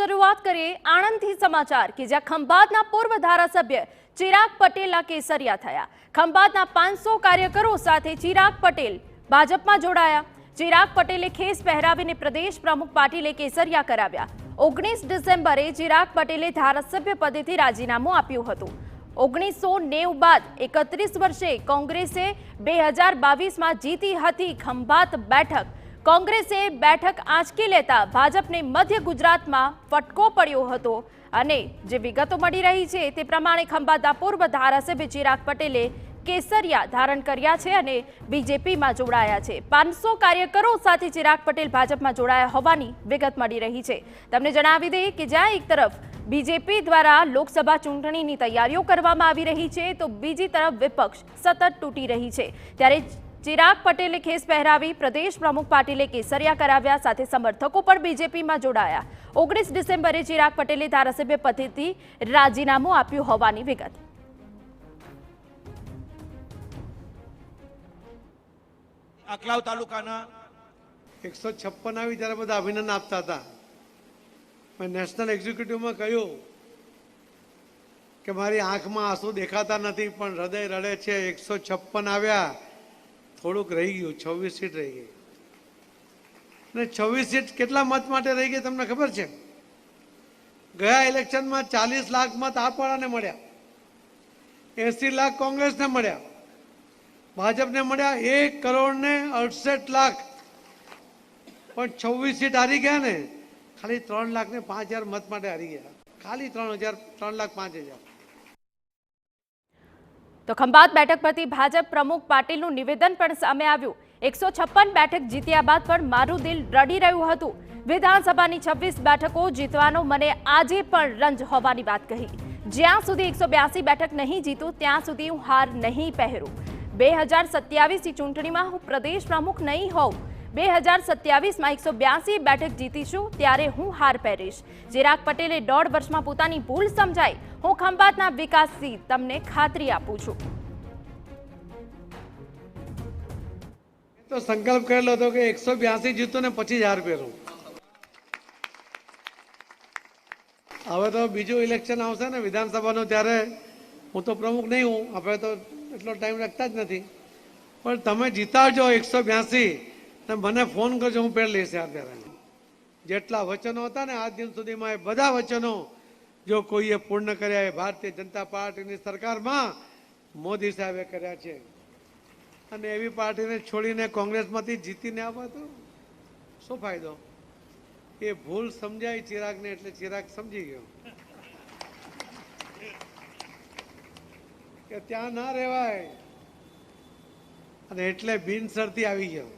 શરૂઆત કરીએ આણંદથી સમાચાર કે જ્યાં ખંભાતના પૂર્વ ધારાસભ્ય ચિરાગ પટેલના કેસરિયા થયા। ખંભાતના 500 કાર્યકરો સાથે ચિરાગ પટેલ ભાજપમાં જોડાયા। ચિરાગ પટેલે ખેસ પહેરાવીને પ્રદેશ પ્રમુખ પાટીલે કેસરિયા કરાવ્યા। 19 ડિસેમ્બરે ચિરાગ પટેલે ધારાસભ્ય પદેથી રાજીનામું આપ્યું હતું। 1990 બાદ 31 વર્ષે કોંગ્રેસે 2022માં જીતી હતી ખંભાત બેઠક। કોંગ્રેસે બેઠક આંચકી લેતા ભાજપને મધ્ય ગુજરાતમાં ફટકો પડ્યો હતો અને જે વિગતો મળી રહી છે તે પ્રમાણે ખંભાતના પૂર્વ ધારાસભ્ય ચિરાગ પટેલે કેસરિયા ધારણ કર્યા છે અને બીજેપીમાં જોડાયા છે। 500 કાર્યકરો સાથે ચિરાગ પટેલ ભાજપમાં જોડાયા હોવાની વિગત મળી રહી છે। તમને જણાવી દઈએ કે જ્યાં એક તરફ બીજેપી દ્વારા લોકસભા ચૂંટણીની તૈયારીઓ કરવામાં આવી રહી છે તો બીજી તરફ વિપક્ષ સતત તૂટી રહી છે। ત્યારે ચિરાગ પટેલે ખેસ પહેરાવી પ્રદેશ પ્રમુખ પાટીલે કેસરિયા કરાવ્યા સાથે સમર્થકો પણ બીજેપીમાં જોડાયા। 19 ડિસેમ્બરે ચિરાગ પટેલે ધારાસભ્ય પદેથી રાજીનામું આપ્યું હોવાની વિગત। આકલાવ તાલુકાના 156 આવી ત્યારે બધા અભિનંદન આપતા હતા। મેં નેશનલ એક્ઝિક્યુટિવમાં કહ્યું કે મારી આંખમાં આંસુ દેખાતા નથી પણ હૃદય રડે છે। 156 આવ્યા, થોડુંક રહી ગયું, 26 સીટ રહી ગઈ અને 26 સીટ કેટલા મત માટે રહી ગઈ તમને ખબર છે? ગયા ઇલેક્શનમાં 40 લાખ મત આપવાને મળ્યા, 80 લાખ કોંગ્રેસને મળ્યા, ભાજપને મળ્યા 1,68,00,000 પણ 26 સીટ હારી ગયા ને ખાલી 3,05,000 મત માટે હારી ગયા, ખાલી 3,05,000। તો ખંભાત બેઠક પરથી ભાજપ પ્રમુખ પાટીલનું નિવેદન પણ સામે આવ્યું। 156 બેઠક જીત્યા બાદ પણ મારું દિલ રડી રહ્યું હતું। વિધાનસભાની 26 બેઠકો જીતવાનો મને આજે પણ રંજ હોવાની વાત કહી। જ્યાં સુધી 182 બેઠક નહીં જીતું ત્યાં સુધી હું હાર નહીં પહેરું। 2027ની ચૂંટણીમાં હું પ્રદેશ પ્રમુખ નહીં હોઉં। 2027માં 182 બેઠક જીતીશું ત્યારે હું હાર પહેરીશ। ચિરાગ પટેલે 1.5 વર્ષમાં પોતાની ભૂલ સમજાઈ। હું ખંભાતના વિકાસથી તમને ખાતરી આપું છું। તો સંકલ્પ કરેલો હતો કે 182 જીતો ને પછી જ હાર પહેરું। હવે તો બીજું ઇલેક્શન આવશે ને વિધાનસભાનું, ત્યારે હું તો પ્રમુખ નહીં હું, આપણે તો એટલો ટાઈમ રાખતા જ નથી, પણ તમે જીતાડજો 182 ને મને ફોન કરજો, હું પહેરી લઈશ। ત્યારે જેટલા વચનો હતા ને આજ દિન સુધીમાં એ બધા વચનો જો કોઈએ પૂર્ણ કર્યા એ ભારતીય જનતા પાર્ટીની સરકારમાં મોદી સાહેબે કર્યા છે। અને એવી પાર્ટીને છોડીને કોંગ્રેસમાંથી જીતીને આવવા તો શું ફાયદો? એ ભૂલ સમજાય ચિરાગને એટલે ચિરાગ સમજી ગયો કે ત્યાં ના રહેવાય અને એટલે બિનશરતી આવી ગયો।